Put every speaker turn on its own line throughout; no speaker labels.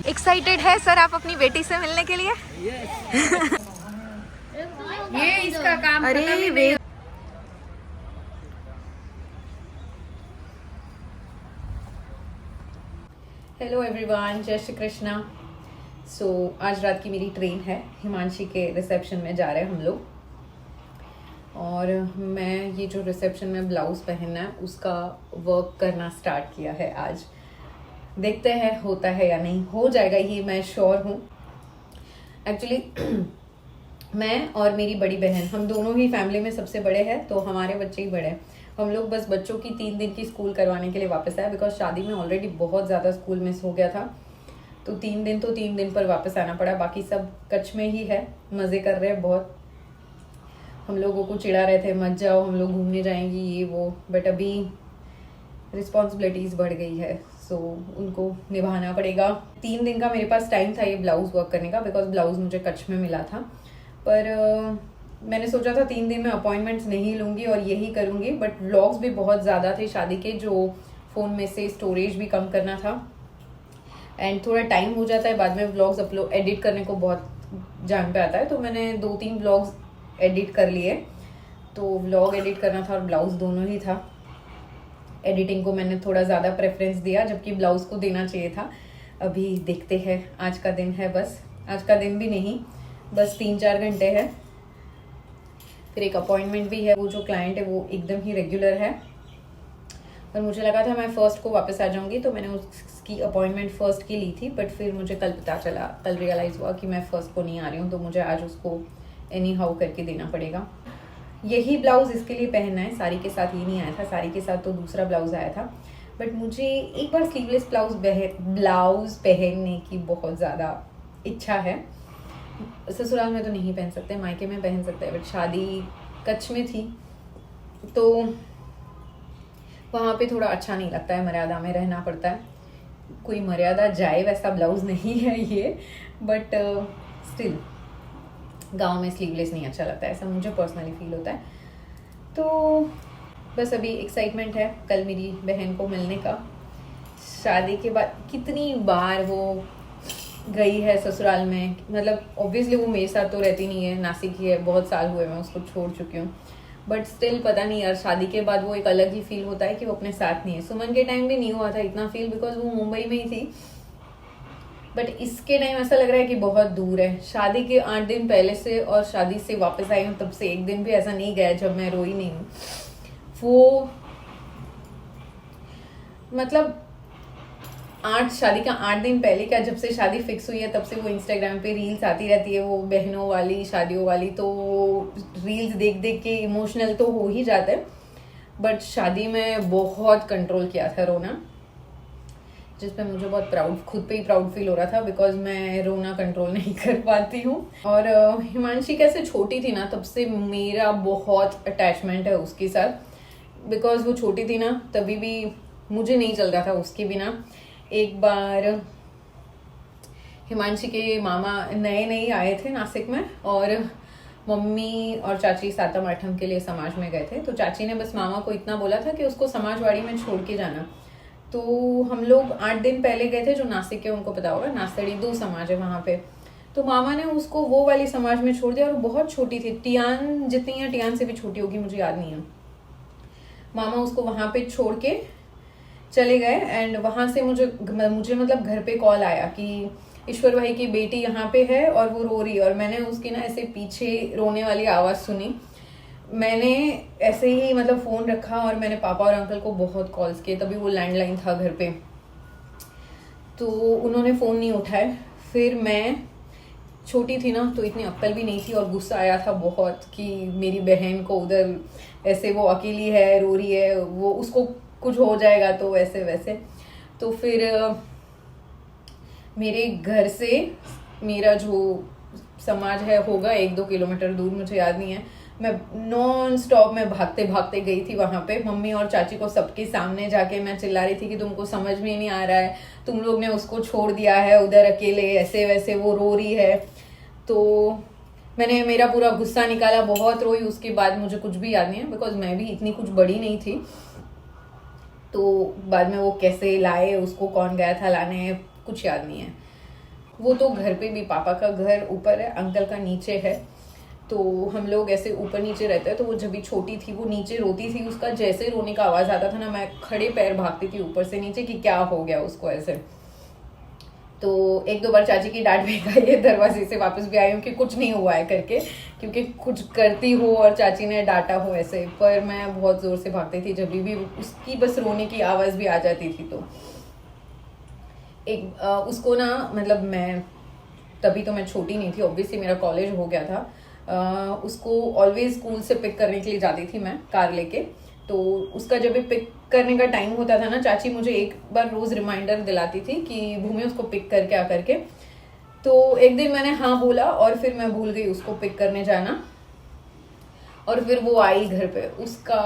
Excited है sir आप अपनी बेटी से मिलने के लिए?
ये इसका काम।
अरे वे हेलो एवरीवन, जय श्री कृष्णा। सो आज रात की मेरी ट्रेन है, हिमांशी के रिसेप्शन में जा रहे हैं हम लोग। और मैं ये जो रिसेप्शन में ब्लाउज पहनना है उसका वर्क करना स्टार्ट किया है आज। देखते हैं होता है या नहीं, हो जाएगा ये मैं श्योर हूँ। एक्चुअली मैं और मेरी बड़ी बहन हम दोनों ही फैमिली में सबसे बड़े हैं, तो हमारे बच्चे ही बड़े हैं। हम लोग बस बच्चों की 3 दिन की स्कूल करवाने के लिए वापस आए, बिकॉज शादी में ऑलरेडी बहुत ज़्यादा स्कूल मिस हो गया था। तो 3 दिन पर वापस आना पड़ा। बाकी सब कच्छ में ही है, मज़े कर रहे हैं बहुत। हम लोगों को चिढ़ा रहे थे मत जाओ, हम लोग घूमने जाएंगी ये वो, बट अभी रिस्पॉन्सिबिलिटीज़ बढ़ गई है, सो उनको निभाना पड़ेगा। 3 दिन का मेरे पास टाइम था ये ब्लाउज वर्क करने का, बिकॉज ब्लाउज मुझे कच्छ में मिला था। पर मैंने सोचा था 3 दिन में अपॉइंटमेंट्स नहीं लूँगी और यही करूँगी, बट व्लॉग्स भी बहुत ज़्यादा थे शादी के, जो फ़ोन में से स्टोरेज भी कम करना था। एंड थोड़ा टाइम हो जाता है बाद में व्लॉग्स अपलोड एडिट करने को, बहुत जान पे आता है। तो मैंने 2-3 व्लॉग्स एडिट कर लिए। तो व्लॉग एडिट करना था और ब्लाउज दोनों ही था। एडिटिंग को मैंने थोड़ा ज़्यादा प्रेफरेंस दिया, जबकि ब्लाउज को देना चाहिए था। अभी देखते हैं, आज का दिन है, बस आज का दिन भी नहीं, बस 3-4 घंटे है, फिर एक अपॉइंटमेंट भी है। वो जो क्लाइंट है वो एकदम ही रेगुलर है, और मुझे लगा था मैं फर्स्ट को वापस आ जाऊंगी, तो मैंने उसकी अपॉइंटमेंट फर्स्ट की ली थी। बट फिर मुझे कल पता चला, कल रियलाइज़ हुआ कि मैं फर्स्ट को नहीं आ रही हूँ, तो मुझे आज उसको एनी हाउ करके देना पड़ेगा। यही ब्लाउज इसके लिए पहनना है, साड़ी के साथ ये नहीं आया था। साड़ी के साथ तो दूसरा ब्लाउज आया था, बट मुझे एक बार स्लीवलेस ब्लाउज पहनने की बहुत ज़्यादा इच्छा है। ससुराल में तो नहीं पहन सकते, मायके में पहन सकते हैं, बट शादी कच्छ में थी तो वहाँ पे थोड़ा अच्छा नहीं लगता है, मर्यादा में रहना पड़ता है। कोई मर्यादा जाए वैसा ब्लाउज नहीं है ये, बट स्टिल गांव में स्लीवलेस नहीं अच्छा लगता है, ऐसा मुझे पर्सनली फील होता है। तो बस अभी एक्साइटमेंट है कल मेरी बहन को मिलने का। शादी के बाद कितनी बार वो गई है ससुराल में, मतलब ऑब्वियसली वो मेरे साथ तो रहती नहीं है, नासिक ही है, बहुत साल हुए मैं उसको छोड़ चुकी हूँ। बट स्टिल पता नहीं यार, शादी के बाद वो एक अलग ही फील होता है कि वो अपने साथ नहीं है। सुमन के टाइम भी नहीं हुआ था इतना फील, बिकॉज वो मुंबई में ही थी, बट इसके टाइम ऐसा लग रहा है कि बहुत दूर है। शादी के 8 दिन पहले से और शादी से वापस आई हूँ तब से एक दिन भी ऐसा नहीं गया जब मैं रोई नहीं हूँ। वो मतलब शादी का 8 दिन पहले क्या, जब से शादी फिक्स हुई है तब से वो इंस्टाग्राम पे रील्स आती रहती है, वो बहनों वाली शादियों वाली, तो रील्स देख देख के इमोशनल तो हो ही जाता है। बट शादी में बहुत कंट्रोल किया था रोना, जिस पे मुझे बहुत खुद पे ही प्राउड फील हो रहा था, बिकॉज मैं रोना कंट्रोल नहीं कर पाती हूँ। और हिमांशी कैसे छोटी थी ना, तब से मेरा बहुत अटैचमेंट है उसके साथ। बिकॉज वो छोटी थी ना, तभी भी मुझे नहीं चल रहा था उसके बिना। एक बार हिमांशी के मामा नए आए थे नासिक में, और मम्मी और चाची 7म-8म के लिए समाज में गए थे। तो चाची ने बस मामा को इतना बोला था कि उसको समाजवाड़ी में छोड़ के जाना। तो हम लोग 8 दिन पहले गए थे, जो नासिक के उनको पता होगा, नासड़ी 2 समाज है वहाँ पे। तो मामा ने उसको वो वाली समाज में छोड़ दिया, और बहुत छोटी थी, टियान जितनी है, टियान से भी छोटी होगी, मुझे याद नहीं है। मामा उसको वहाँ पे छोड़ के चले गए। एंड वहाँ से मुझे मतलब घर पे कॉल आया कि ईश्वर भाई की बेटी यहाँ पे है और वो रो रही है। और मैंने उसकी ना ऐसे पीछे रोने वाली आवाज़ सुनी। मैंने ऐसे ही मतलब फ़ोन रखा और मैंने पापा और अंकल को बहुत कॉल्स किए, तभी वो लैंडलाइन था घर पे, तो उन्होंने फ़ोन नहीं उठाए। फिर मैं छोटी थी ना, तो इतनी अक्ल भी नहीं थी, और गुस्सा आया था बहुत कि मेरी बहन को उधर ऐसे, वो अकेली है, रो रही है, वो उसको कुछ हो जाएगा तो वैसे वैसे। तो फिर मेरे घर से मेरा जो समाज है होगा 1-2 किलोमीटर दूर, मुझे याद नहीं है। मैं नॉन स्टॉप में भागते भागते गई थी वहाँ पे। मम्मी और चाची को सबके सामने जाके मैं चिल्ला रही थी कि तुमको समझ में नहीं आ रहा है, तुम लोग ने उसको छोड़ दिया है उधर अकेले, ऐसे वैसे, वो रो रही है। तो मैंने मेरा पूरा गुस्सा निकाला, बहुत रोई। उसके बाद मुझे कुछ भी याद नहीं है, बिकॉज मैं भी इतनी कुछ बड़ी नहीं थी। तो बाद में वो कैसे लाए, उसको कौन गया था लाने, कुछ याद नहीं है। वो तो घर पे भी, पापा का घर ऊपर है, अंकल का नीचे है, तो हम लोग ऐसे ऊपर नीचे रहते हैं। तो वो जब भी छोटी थी वो नीचे रोती थी, उसका जैसे रोने का आवाज़ आता था ना, मैं खड़े पैर भागती थी ऊपर से नीचे कि क्या हो गया उसको ऐसे। तो एक दो बार चाची की डांट भी खाई है, दरवाजे से वापस भी आई हूँ कि कुछ नहीं हुआ है करके, क्योंकि कुछ करती हो और चाची ने डांटा हो ऐसे। पर मैं बहुत जोर से भागती थी, जब भी उसकी बस रोने की आवाज़ भी आ जाती थी। तो उसको ना, मतलब मैं तभी तो मैं छोटी नहीं थी, ऑब्वियसली मेरा कॉलेज हो गया था। उसको ऑलवेज स्कूल से पिक करने के लिए जाती थी मैं कार लेके। तो उसका जब भी पिक करने का टाइम होता था ना, चाची मुझे एक बार रोज रिमाइंडर दिलाती थी कि भूमि उसको पिक करके आ करके। तो एक दिन मैंने हाँ बोला और फिर मैं भूल गई उसको पिक करने जाना। और फिर वो आई घर पे, उसका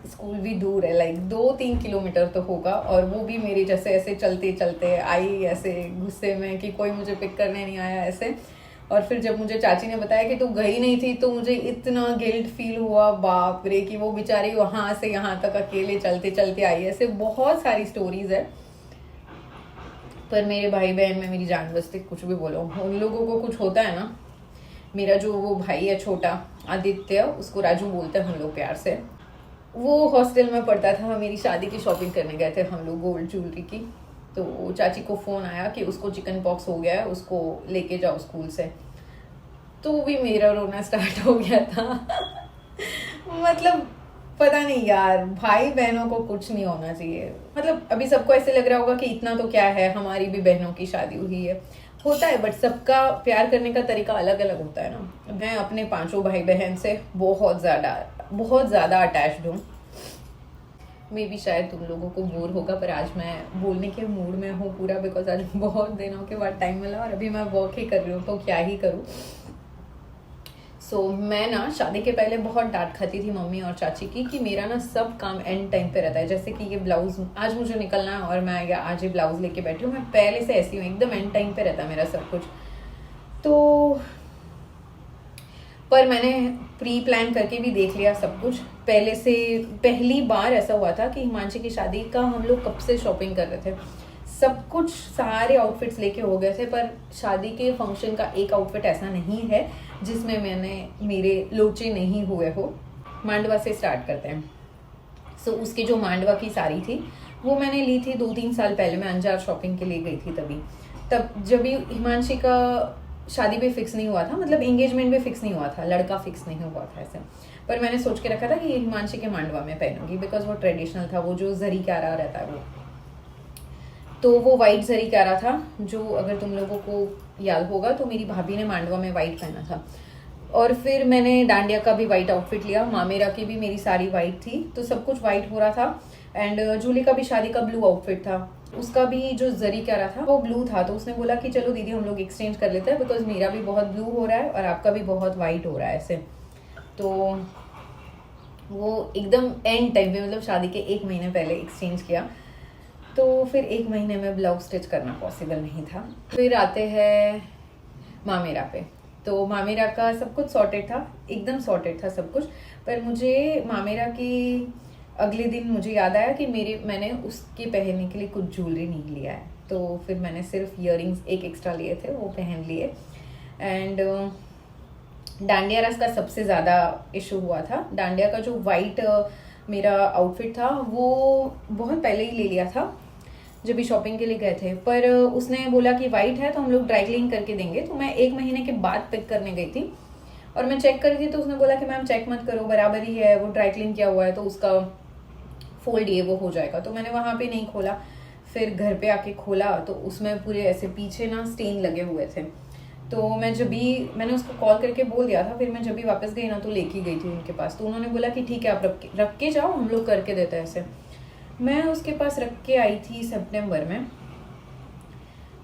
स्कूल भी दूर है, लाइक 2-3 किलोमीटर तो होगा, और वो भी मेरी जैसे ऐसे चलते चलते आई ऐसे गुस्से में कि कोई मुझे पिक करने नहीं आया ऐसे। और फिर जब मुझे चाची ने बताया कि तू गई नहीं थी, तो मुझे इतना गिल्ट फील हुआ, बाप रे, कि वो बेचारी वहां से यहाँ तक अकेले चलते चलते आई। ऐसे बहुत सारी स्टोरीज है। पर मेरे भाई बहन में मेरी जान बसती, कुछ भी बोलो, उन लोगों को कुछ होता है ना। मेरा जो वो भाई है छोटा आदित्य, उसको राजू बोलते हैं हम लोग प्यार से, वो हॉस्टल में पढ़ता था। मेरी शादी की शॉपिंग करने गए थे हम लोग गोल्ड ज्वेलरी की। तो चाची को फोन आया कि उसको चिकन पॉक्स हो गया है, उसको लेके जाओ स्कूल से। तो भी मेरा रोना स्टार्ट हो गया था। मतलब पता नहीं यार, भाई बहनों को कुछ नहीं होना चाहिए। मतलब अभी सबको ऐसे लग रहा होगा कि इतना तो क्या है, हमारी भी बहनों की शादी हुई है, होता है, बट सबका प्यार करने का तरीका अलग अलग होता है ना। मैं अपने 5 भाई बहन से बहुत ज़्यादा अटैच्ड हूँ। मे भी शायद तुम लोगों को बोर होगा, पर आज मैं बोलने के मूड में हूँ पूरा, बिकॉज आज बहुत दिनों के बाद टाइम मिला और अभी मैं वर्क ही कर रही हूँ, तो क्या ही करूँ। मैं ना शादी के पहले बहुत डांट खाती थी मम्मी और चाची की कि मेरा ना सब काम एंड टाइम पे रहता है। जैसे कि ये ब्लाउज आज मुझे निकलना है और मैं आज ही ब्लाउज लेके बैठी हूँ, मैं पहले से ऐसी हूँ, एकदम एंड टाइम पे रहता है मेरा सब कुछ। तो पर मैंने प्री प्लान करके भी देख लिया सब कुछ पहले से। पहली बार ऐसा हुआ था कि हिमांशी की शादी का हम लोग कब से शॉपिंग कर रहे थे, सब कुछ सारे आउटफिट्स लेके हो गए थे। पर शादी के फंक्शन का एक आउटफिट ऐसा नहीं है जिसमें मेरे लोचे नहीं हुए हो। मांडवा से स्टार्ट करते हैं। उसकी जो मांडवा की साड़ी थी वो मैंने ली थी 2-3 साल पहले, मैं अंजार शॉपिंग के लिए गई थी तब जब भी हिमांशी का शादी पे फिक्स नहीं हुआ था, मतलब एंगेजमेंट पे फिक्स नहीं हुआ था, लड़का फिक्स नहीं हुआ था ऐसे। पर मैंने सोच के रखा था कि हिमांशी के मांडवा में पहनूंगी, बिकॉज वो ट्रेडिशनल था, वो जो जरी क्यारा रहता है वो। तो वो वाइट जरी क्यारा था, जो अगर तुम लोगों को याद होगा तो मेरी भाभी ने मांडवा में वाइट पहना था। और फिर मैंने डांडिया का भी वाइट आउटफिट लिया, मामेरा की भी मेरी साड़ी वाइट थी, तो सब कुछ वाइट हो रहा था। एंड जूली का भी शादी का ब्लू आउटफिट था, उसका भी जो जरी क्या रहा था वो ब्लू था। तो उसने बोला कि चलो दीदी हम लोग एक्सचेंज कर लेते हैं, बिकॉज मेरा भी बहुत ब्लू हो रहा है और आपका भी बहुत वाइट हो रहा है ऐसे। तो वो एकदम एंड टाइम पे, मतलब शादी के 1 महीने पहले एक्सचेंज किया। तो फिर 1 महीने में ब्लाउज स्टिच करना पॉसिबल नहीं था। फिर आते हैं मामेरा पे। तो मामेरा का सब कुछ सॉर्टेड था, एकदम सॉर्टेड था सब कुछ। पर मुझे मामेरा की अगले दिन मुझे याद आया कि मैंने उसके पहनने के लिए कुछ ज्वेलरी नहीं लिया है। तो फिर मैंने सिर्फ इयररिंग्स एक एक्स्ट्रा लिए थे, वो पहन लिए। एंड डांडिया रस का सबसे ज़्यादा इशू हुआ था। डांडिया का जो वाइट मेरा आउटफिट था वो बहुत पहले ही ले लिया था जब भी शॉपिंग के लिए गए थे। पर उसने बोला कि वाइट है तो हम लोग ड्राई क्लीन करके देंगे। तो मैं 1 महीने के बाद पिक करने गई थी और मैं चेक कर रही थी, तो उसने बोला कि मैम चेक मत करो, बराबर ही है, वो ड्राई क्लीन किया हुआ है, तो उसका फोल्ड ये वो हो जाएगा। तो मैंने वहाँ पे नहीं खोला, फिर घर पे आके खोला तो उसमें पूरे ऐसे पीछे ना स्टेन लगे हुए थे। तो मैंने उसको कॉल करके बोल दिया था। फिर मैं जब भी वापस गई ना तो लेके गई थी उनके पास। तो उन्होंने बोला कि ठीक है आप रख के जाओ, हम लोग करके देते हैं ऐसे। मैं उसके पास रख के आई थी सितंबर में।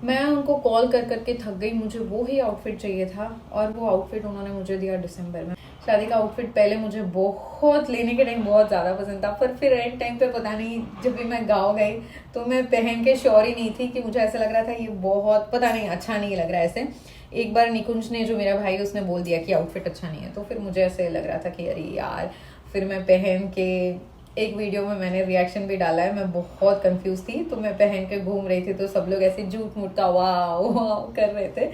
मैं उनको कॉल कर करके थक गई, मुझे वो ही आउटफिट चाहिए था और वो आउटफिट उन्होंने मुझे दिया दिसंबर में। शादी का आउटफिट पहले मुझे बहुत लेने के टाइम बहुत ज़्यादा पसंद था, पर फिर एंड टाइम पे पता नहीं, जब भी मैं गाँव गई तो मैं पहन के श्योर ही नहीं थी कि मुझे ऐसा लग रहा था ये बहुत पता नहीं अच्छा नहीं लग रहा है ऐसे। एक बार निकुंज ने, जो मेरा भाई, उसने बोल दिया कि आउटफिट अच्छा नहीं है, तो फिर मुझे ऐसे लग रहा था कि अरे यार। फिर मैं पहन के एक वीडियो में मैंने रिएक्शन भी डाला है, मैं बहुत कंफ्यूज थी, तो मैं पहन के घूम रही थी तो सब लोग ऐसे झूठ मूठ का वाह वाह कर रहे थे।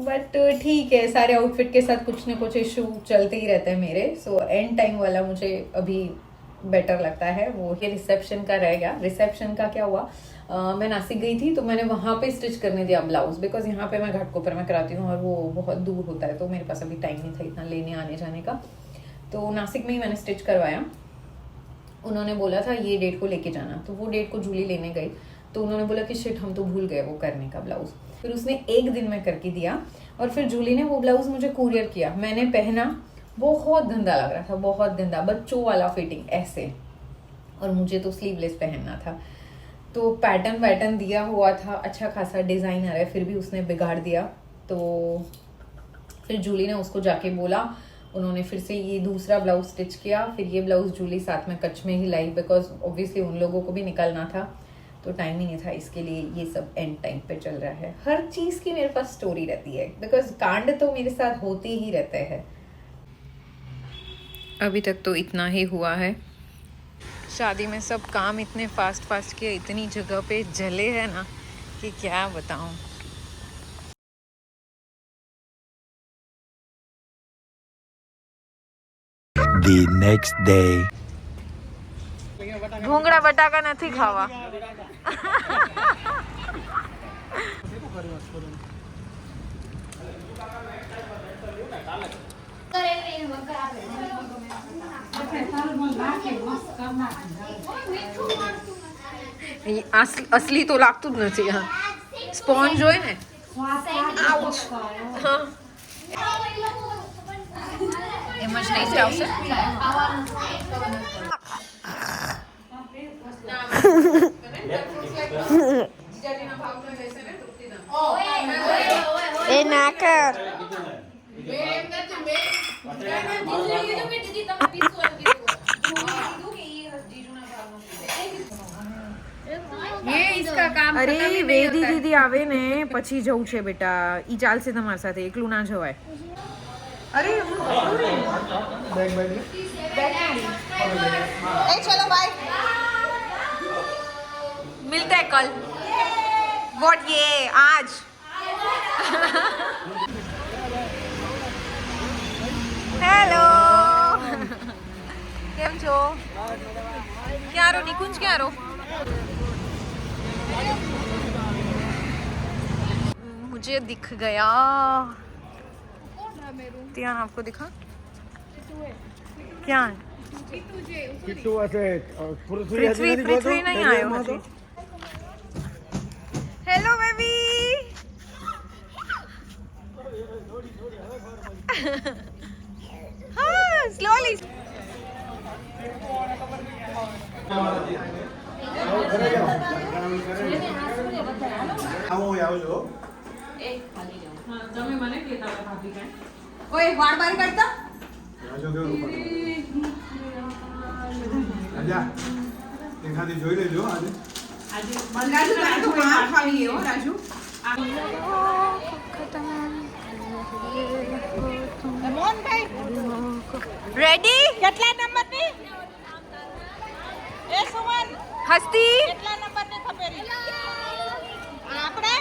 बट ठीक है, सारे आउटफिट के साथ कुछ ना कुछ इशू चलते ही रहते हैं मेरे। सो एंड टाइम वाला मुझे अभी बेटर लगता है। वो ये रिसेप्शन का रह गया। रिसेप्शन का क्या हुआ, मैं नासिक गई थी तो मैंने वहां पे स्टिच करने दिया ब्लाउज, बिकॉज यहाँ पे मैं घाटकोपर में कराती हूँ और वो बहुत दूर होता है, तो मेरे पास अभी टाइम नहीं था इतना लेने आने जाने का। तो नासिक में ही मैंने स्टिच करवाया। उन्होंने बोला था ये डेट को लेके जाना, तो वो डेट को जूली लेने गई, तो उन्होंने बोला कि शिट हम तो भूल गए वो करने का ब्लाउज। फिर उसने एक दिन में करके दिया और फिर जूली ने वो ब्लाउज मुझे कुरियर किया। मैंने पहना, बहुत गंदा लग रहा था, बहुत गंदा, बच्चों वाला फिटिंग ऐसे, और मुझे तो स्लीवलेस पहनना था। तो पैटर्न दिया हुआ था, अच्छा खासा डिजाइनर है, फिर भी उसने बिगाड़ दिया। तो फिर जूली ने उसको जाके बोला, उन्होंने फिर से ये दूसरा ब्लाउज स्टिच किया। फिर ये ब्लाउज जूली साथ में कच में ही लाई, बिकॉज ऑब्वियसली उन लोगों को भी निकलना था, तो टाइम ही नहीं था इसके लिए। ये सब एंड टाइम पे चल रहा है। हर चीज की मेरे पास स्टोरी रहती है, बिकॉज कांड तो मेरे साथ होते ही रहते हैं। अभी तक तो इतना ही हुआ है। शादी में सब काम इतने फास्ट किए, इतनी जगह पे जले हैं ना कि क्या बताऊं।
The next day.
ભૂંગળા બટાકા નથી ખાવા। असली तो लागતું જ નથી। હા, સ્પોન્જ હોય ને, હા એમાં જ ટેસ્ટ આવશે।
એ ના કર
ये इसका काम। अरे वेदी दीदी आवे ने પછી જવું છે બેટા, ઈ ચાલશે તમારી સાથે, એકલું ના જવાય। अरे बैग ए चलो बाय, मिलते हैं कल। व्हाट ये आज हेलो કેમ છો? ક્યાં રો નિકુંજ, ક્યાં રો? मुझे दिख गया। तियान आपको दिखा क्या?
किट्टू ऐसे
पृथ्वी नहीं आयो हजी। Hello baby. हाँ स्लोली। તમે મને કહેતા હતા ભાભી કે ઓય વાળ બારી કાઢતા
રાજુ કેવું રાજા એખાદી જોઈ લેજો આજે
રાજુ તારે તો માર ખાવી હે હો રાજુ। મોહન ભાઈ રેડી? કેટલા નંબર ની? એ સુમન હસ્તી કેટલા નંબર ની ખપેરી? આપણે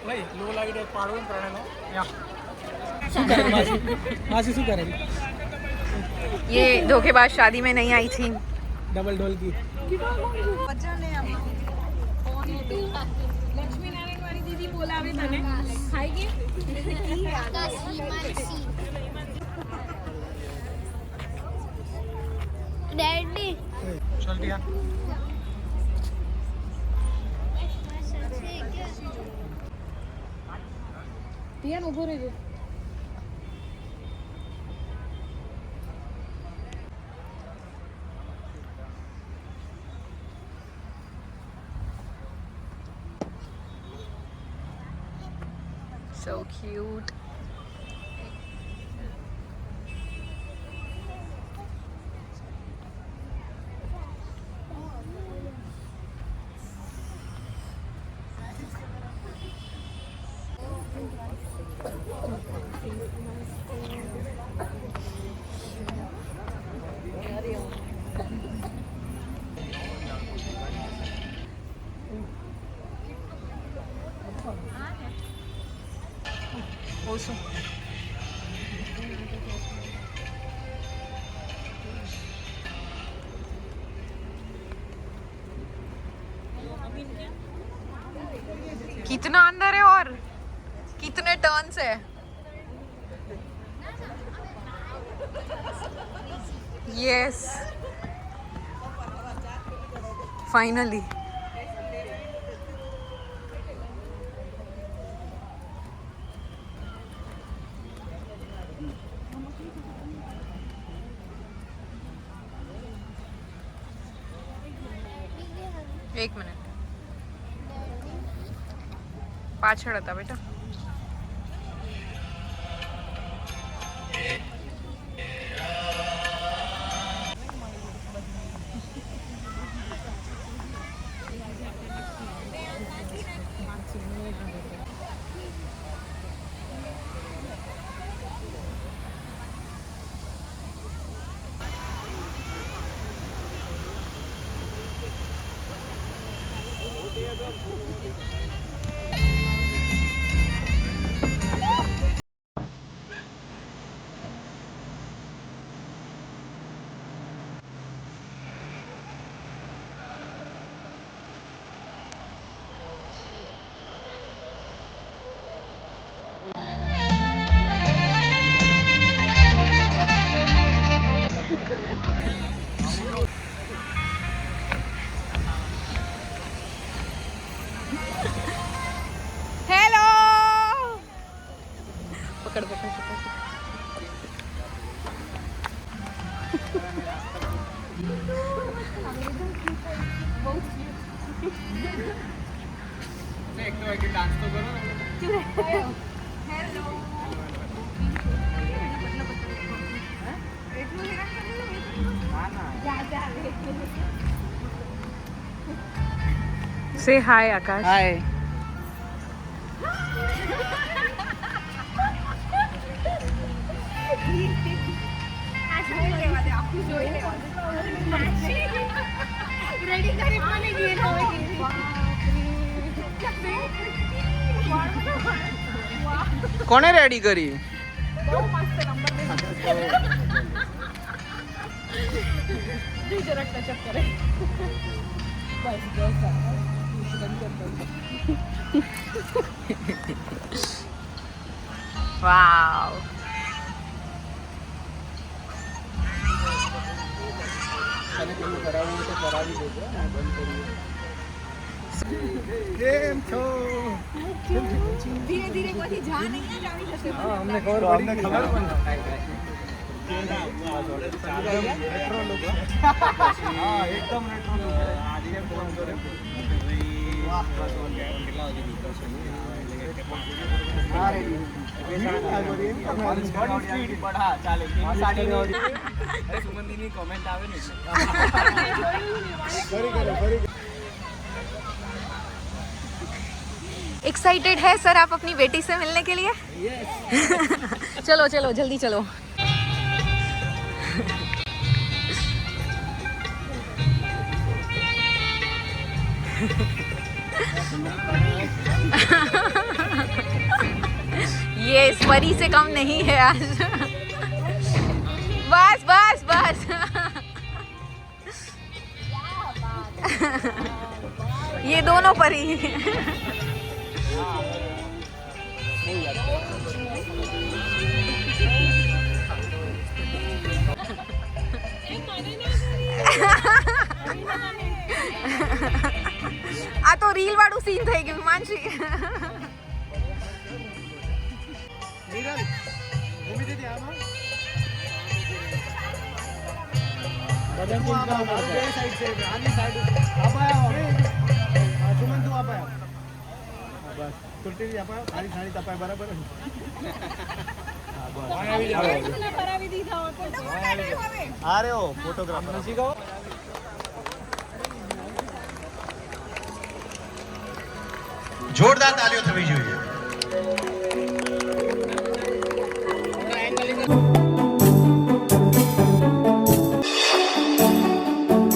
ભાઈ લો લાગી દે પાડવું ત્રણેનો યા શું કરે માસી શું કરે?
ये धोखेबाज शादी में नहीं आई थी।
डबल ढोल की
લક્ષ્મી નારાયણ વાળી દીદી બોલાવે તને ખાઈ ગઈ ડેડી
चल दिया
પિયાનો ઉભો રહેજો।
So cute. ઓછું कितना अंदर है और कितने टर्न्स है यस फाइनली एक मिनट પાછળ હતા બેટા हेलो पकड़ पकड़ पकड़
एक तो एक डांस तो करो
से हाय आकाश
हाय
રેડી કરી મને ગીર
કોને રેડી કરી
બહુ મસ્ત નંબર દે જરાક ટચઅપ કરે બસ બસ
वाव
અને પેલું કરાવવું હોય તો કરાવી દેજો અને બંધ કરીએ કેમ છો
ધીરે ધીરે કોઈ જા નહીં આવી જશે
હા અમને ખબર પડી ખબર રેટ્રો લુક હા એકદમ રેટ્રો લુક આજે ફોન કરે વાહ બસ ઓન કેટલા વાગે નીકળશે હા રેડી
एक्साइटेड है सर आप अपनी बेटी से मिलने के लिए चलो चलो जल्दी चलो ये इस परी से कम नहीं है आज बस बस बस ये दोनों परी આ તો રીલ વાળું સીન થઈ ગયું માનસી
નિરલ ભૂમિ દીદી આમાં બદન તું આ સાઈડ છે આની સાઈડ આપાયો સુમન તું આપાયો બસ કુર્તી આપાયો આની સાડી તપાય બરાબર હા બસ આવી જાવ
કરાવી દીધા ફોટો કોણ હવે
આ રહ્યો ફોટોગ્રાફર નસી ગયો
જોરદાર તાલીઓ થવી જોઈએ.